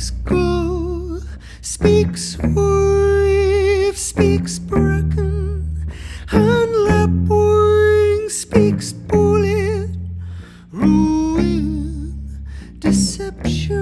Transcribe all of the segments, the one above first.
speaks good, speaks wave, speaks bracken, and lapwing speaks bullet, ruin, deception.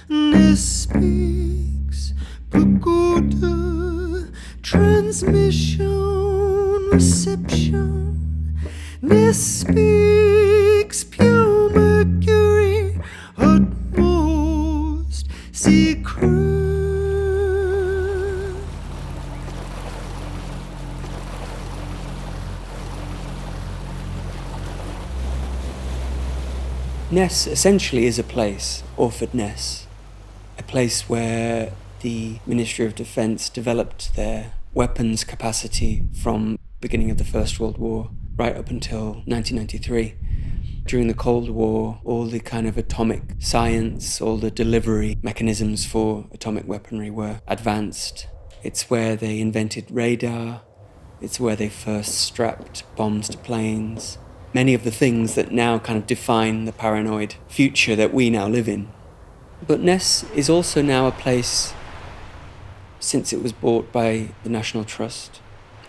Ness speaks pagoda, transmission, reception. Ness speaks pure mercury, utmost secret. Ness essentially is a place, Orford Ness, a place where the Ministry of Defence developed their weapons capacity from the beginning of the First World War right up until 1993. During the Cold War, all the kind of atomic science, all the delivery mechanisms for atomic weaponry were advanced. It's where they invented radar. It's where they first strapped bombs to planes. Many of the things that now kind of define the paranoid future that we now live in. But Ness is also now a place, since it was bought by the National Trust,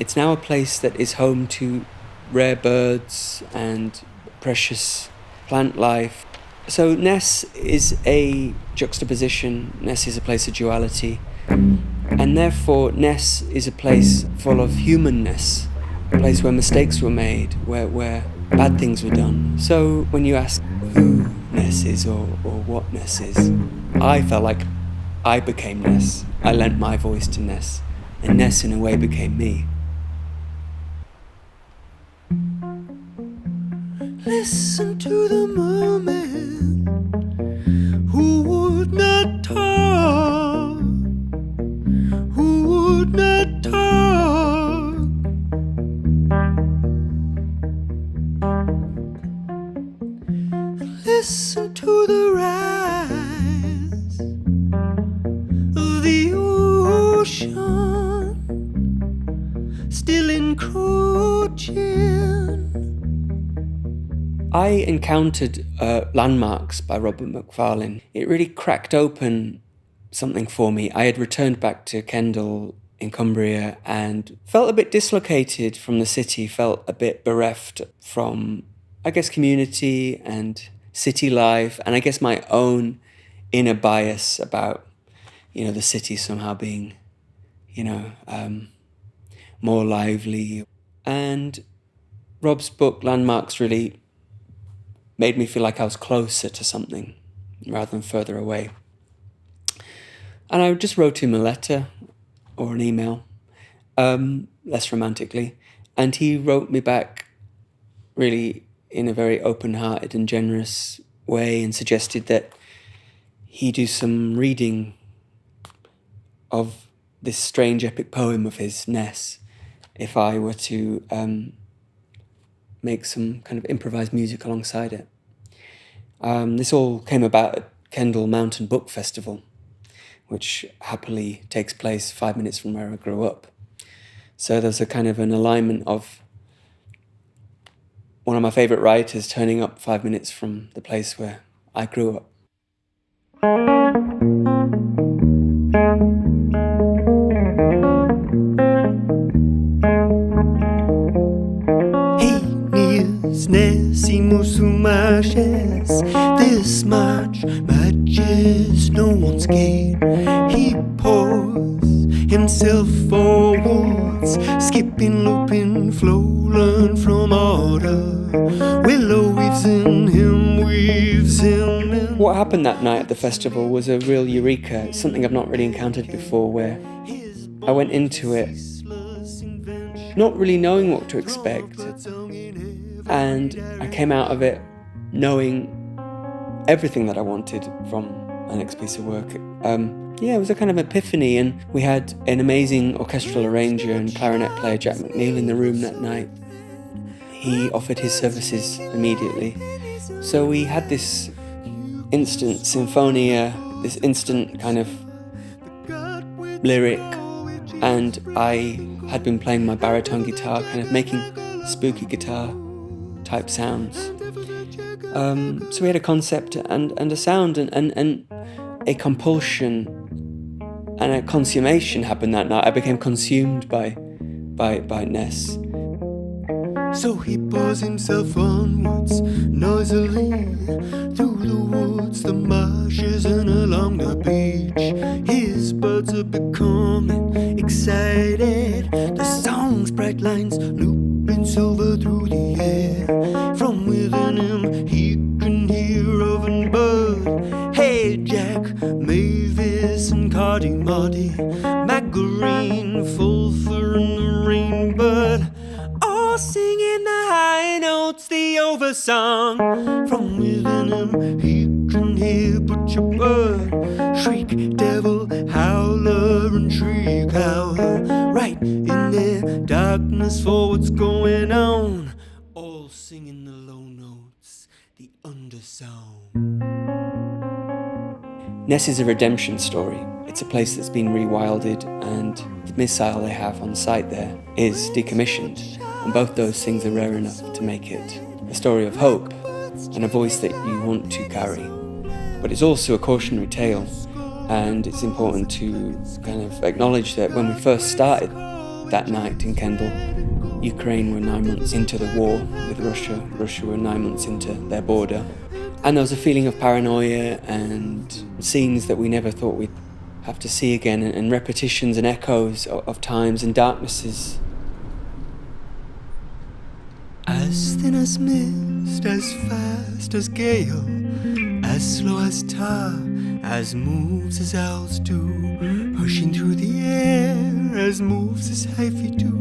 it's now a place that is home to rare birds and precious plant life. So Ness is a juxtaposition, Ness is a place of duality, and therefore Ness is a place full of humanness, a place where mistakes were made, where bad things were done. So when you ask who Ness is or what Ness is, I felt like I became Ness. I lent my voice to Ness, and Ness in a way became me. Listen to the merman who would not talk, who would not talk. Listen to the rise of the ocean, still encroaching. I encountered Landmarks by Robert Macfarlane. It really cracked open something for me. I had returned back to Kendal in Cumbria and felt a bit dislocated from the city, felt a bit bereft from, I guess, community and city life, and I guess my own inner bias about, the city somehow being, more lively. And Rob's book, Landmarks, really made me feel like I was closer to something rather than further away. And I just wrote him a letter or an email, less romantically, and he wrote me back really in a very open-hearted and generous way and suggested that he do some reading of this strange epic poem of his, Ness, if I were to make some kind of improvised music alongside it. This all came about at Kendal Mountain Book Festival, which happily takes place 5 minutes from where I grew up. So there's a kind of an alignment of one of my favourite writers turning up 5 minutes from the place where I grew up. This much matches no one's gate. He pours himself forwards, skipping, looping, flow, learn from order. Willow weaves in him, weaves him in. What happened that night at the festival was a real eureka, something I've not really encountered before, where I went into it not really knowing what to expect, and I came out of it knowing everything that I wanted from the next piece of work. It was a kind of epiphany, and we had an amazing orchestral arranger and clarinet player, Jack McNeil, in the room that night. He offered his services immediately. So we had this instant sinfonia, this instant kind of lyric, and I had been playing my baritone guitar, kind of making spooky guitar type sounds. So we had a concept and a sound and a compulsion and a consummation happened that night. I became consumed by Ness. So he pours himself onwards, noisily, through the woods, the marshes, and along the beach. His birds are becoming excited, the song's bright lines looping silver through the air. From within him he can hear Oven Bird, Hey Jack, Mavis and Cardi Marty, Margarine, Fulfur and the Rainbird, all singing the high notes, the oversong. From within him he can hear Butcher Bird, Shriek, Devil, Howler and Shriek Howler, right in their darkness for what's going on, all singing the low notes, the undersong. Ness is a redemption story. It's a place that's been rewilded, and the missile they have on site there is decommissioned, and both those things are rare enough to make it a story of hope and a voice that you want to carry. But it's also a cautionary tale, and it's important to kind of acknowledge that when we first started that night in Kendal, Ukraine were 9 months into the war with Russia. Russia were 9 months into their border. And there was a feeling of paranoia and scenes that we never thought we'd have to see again, and repetitions and echoes of times and darknesses. As thin as mist, as fast as gale, as slow as tar, as moves as owls do, pushing through the air, as moves as hyphae do,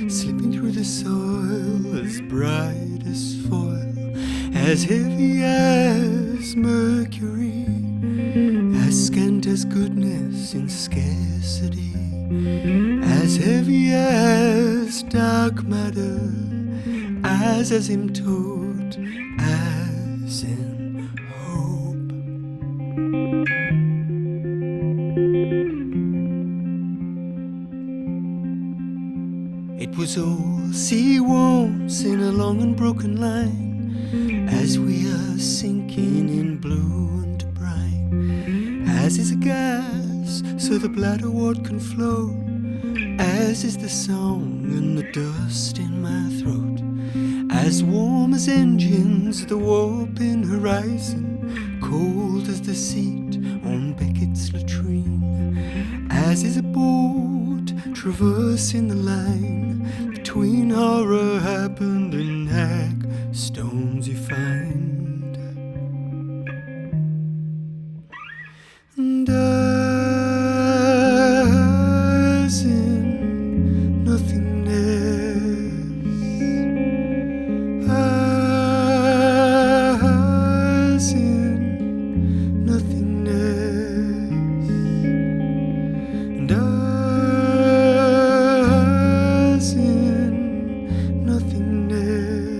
slipping through the soil, as bright as foil, as heavy as mercury, as scant as goodness in scarcity, as heavy as dark matter, as asymptote, as in hope. It was all sea warms in a long and broken line, as we are sinking in blue and brine, as is a gas so the bladder wort can float, as is the song and the dust in my throat, as warm as engines the warping horizon, cold as the seat on Beckett's latrine, as is a boat traversing the line between horror happened and hag stones you find. And as in nothingness, as in nothingness, and as in nothingness,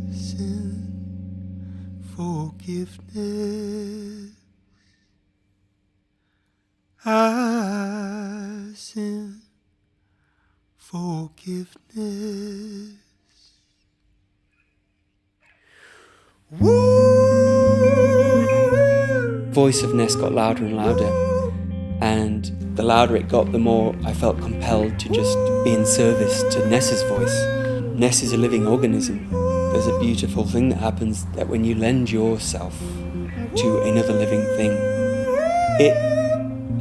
as in forgiveness, as in forgiveness. Voice of Ness got louder and louder, and the louder it got, the more I felt compelled to just be in service to Ness's voice. Ness is a living organism. There's a beautiful thing that happens that when you lend yourself to another living thing, it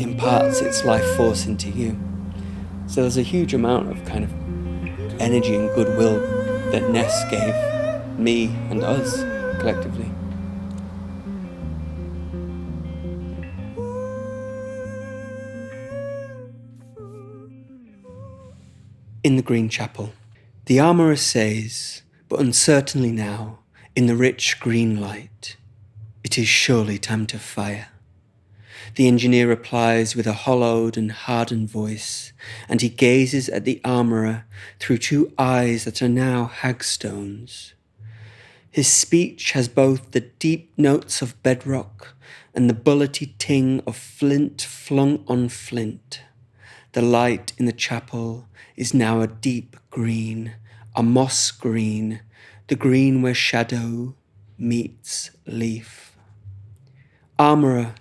imparts its life force into you. So there's a huge amount of kind of energy and goodwill that Ness gave me and us collectively. In the Green Chapel, the armourer says, but uncertainly now, in the rich green light, it is surely time to fire. The engineer replies with a hollowed and hardened voice, and he gazes at the armourer through two eyes that are now hagstones. His speech has both the deep notes of bedrock and the bullety ting of flint flung on flint. The light in the chapel is now a deep green, a moss green, the green where shadow meets leaf. Armourer,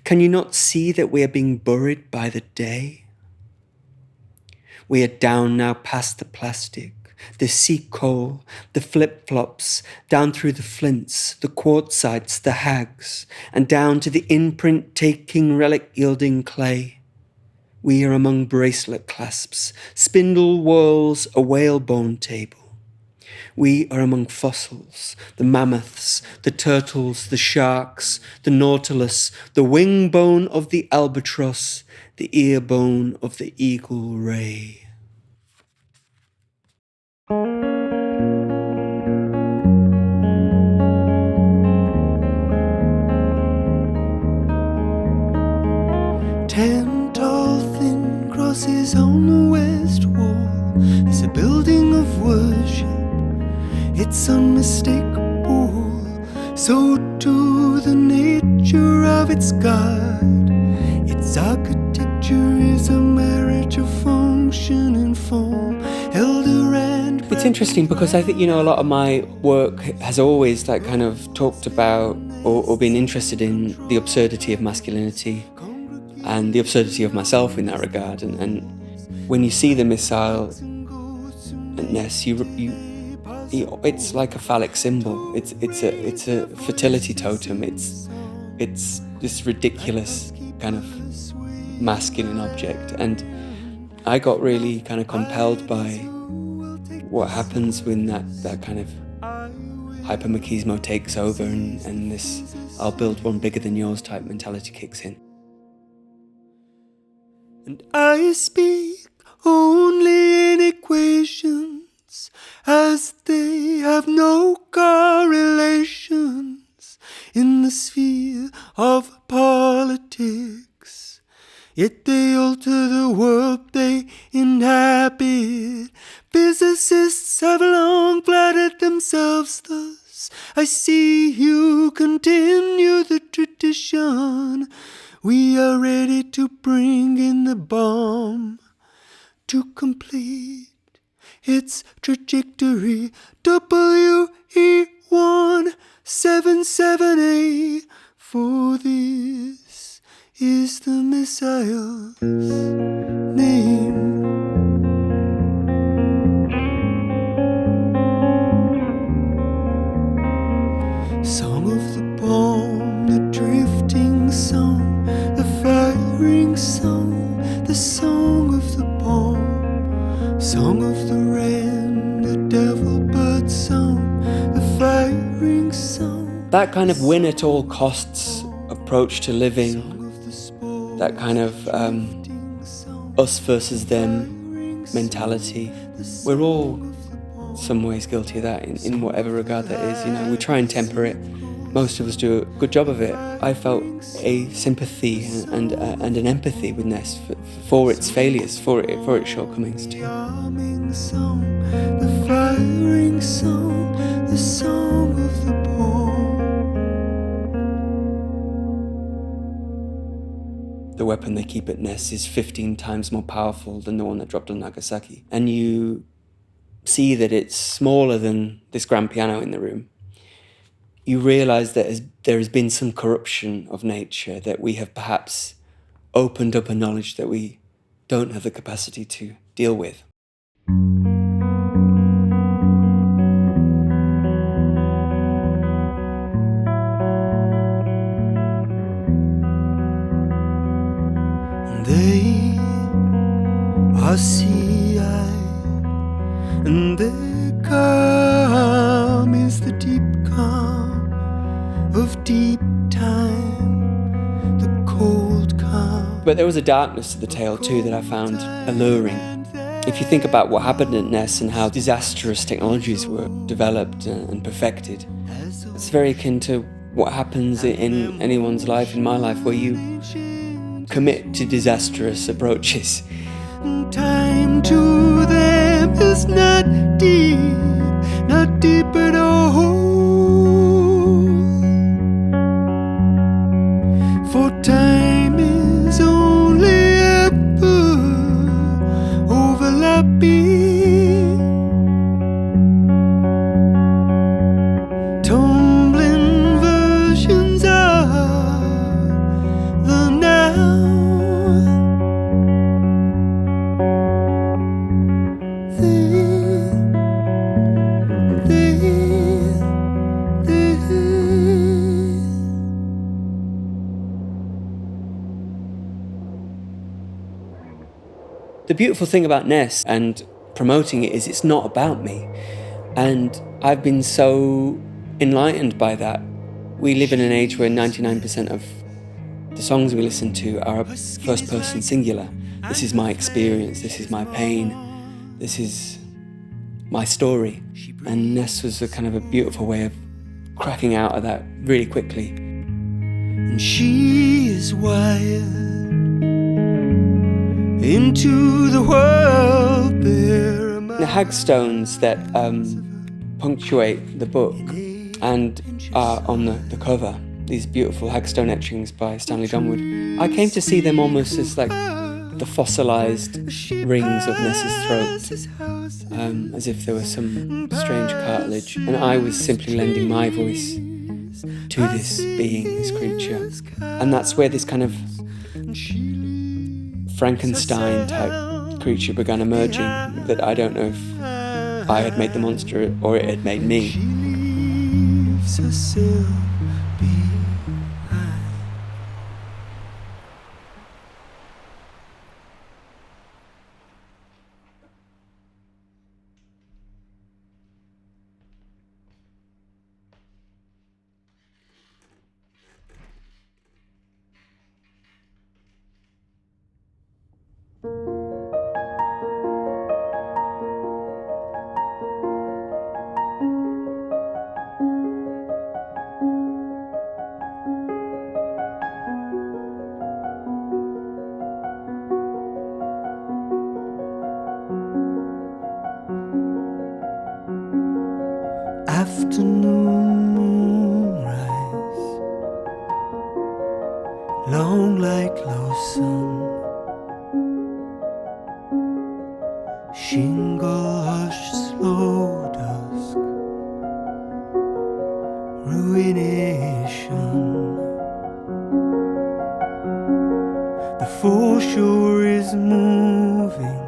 can you not see that we are being buried by the day? We are down now past the plastic, the sea coal, the flip-flops, down through the flints, the quartzites, the hags, and down to the imprint-taking, relic-yielding clay. We are among bracelet clasps, spindle whorls, a whalebone table. We are among fossils, the mammoths, the turtles, the sharks, the nautilus, the wing bone of the albatross, the ear bone of the eagle ray. Ten tall thin crosses on the west wall. It's a building of worship, it's unmistakable. So too the nature of its God. Its architecture is a marriage of function and form. Elder and It's interesting because I think, a lot of my work has always kind of talked about or been interested in the absurdity of masculinity and the absurdity of myself in that regard. And when you see the missileness, it's like a phallic symbol. It's a fertility totem. It's this ridiculous kind of masculine object. And I got really kind of compelled by what happens when that kind of hypermachismo takes over and this I'll build one bigger than yours type mentality kicks in. And I speak only in equations, as they have no correlations in the sphere of politics. Yet they alter the world they inhabit. Physicists have long flattered themselves thus. I see you continue the tradition. We are ready to bring in the bomb to complete its trajectory. WE177A, for this is the missile's name. Song of the bomb, the drifting song, the firing song, the song of the bomb, song of the wren, the devil bird song, the firing song. That kind of win at all costs approach to living, that kind of us versus them mentality, we're all some ways guilty of that in whatever regard that is. We try and temper it. Most of us do a good job of it. I felt a sympathy and an empathy with Ness for its failures, for its shortcomings too. The firing song, the song of the bomb. The weapon they keep at Ness is 15 times more powerful than the one that dropped on Nagasaki. And you see that it's smaller than this grand piano in the room. You realise that there has been some corruption of nature, that we have perhaps opened up a knowledge that we don't have the capacity to deal with. They are sea-eyed, and their calm is the deep calm of deep time, the cold calm. But there was a darkness to the tale too that I found alluring. If you think about what happened at Ness and how disastrous technologies were developed and perfected, it's very akin to what happens in anyone's life, in my life, where you commit to disastrous approaches. Time to them is not deep at all. For time is only ever overlapping. The beautiful thing about Ness and promoting it is it's not about me. And I've been so enlightened by that. We live in an age where 99% of the songs we listen to are first person singular. This is my experience, this is my pain, this is my story. And Ness was a kind of a beautiful way of cracking out of that really quickly. And she is wired into the world there. The hagstones that punctuate the book and are on the cover, these beautiful hagstone etchings by Stanley Donwood, I came to see them almost as like the fossilized rings of Ness's throat, as if there was some strange cartilage, and I was simply lending my voice to this being, this creature. And that's where this kind of Frankenstein type creature began emerging, that I don't know if I had made the monster or it had made me. Afternoon moonrise, long light, low sun, shingle hush, slow dusk, ruination. The foreshore is moving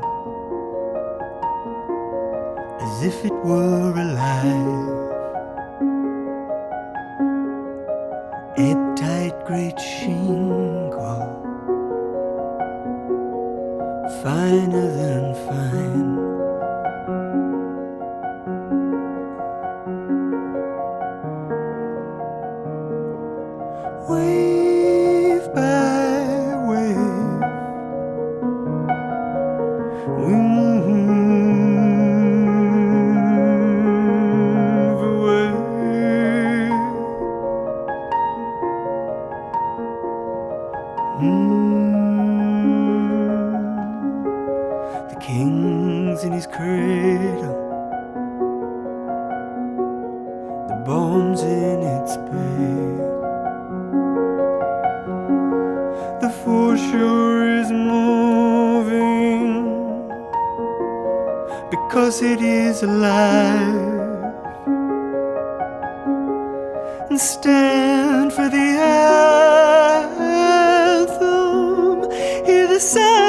as if it were alive. Ebb tide, great shingle, finer than fine. Wave by wave, we move away. The king's in his cradle, the bomb's in its bay. The foreshore is moving because it is alive. And stand for the anthem, hear the sound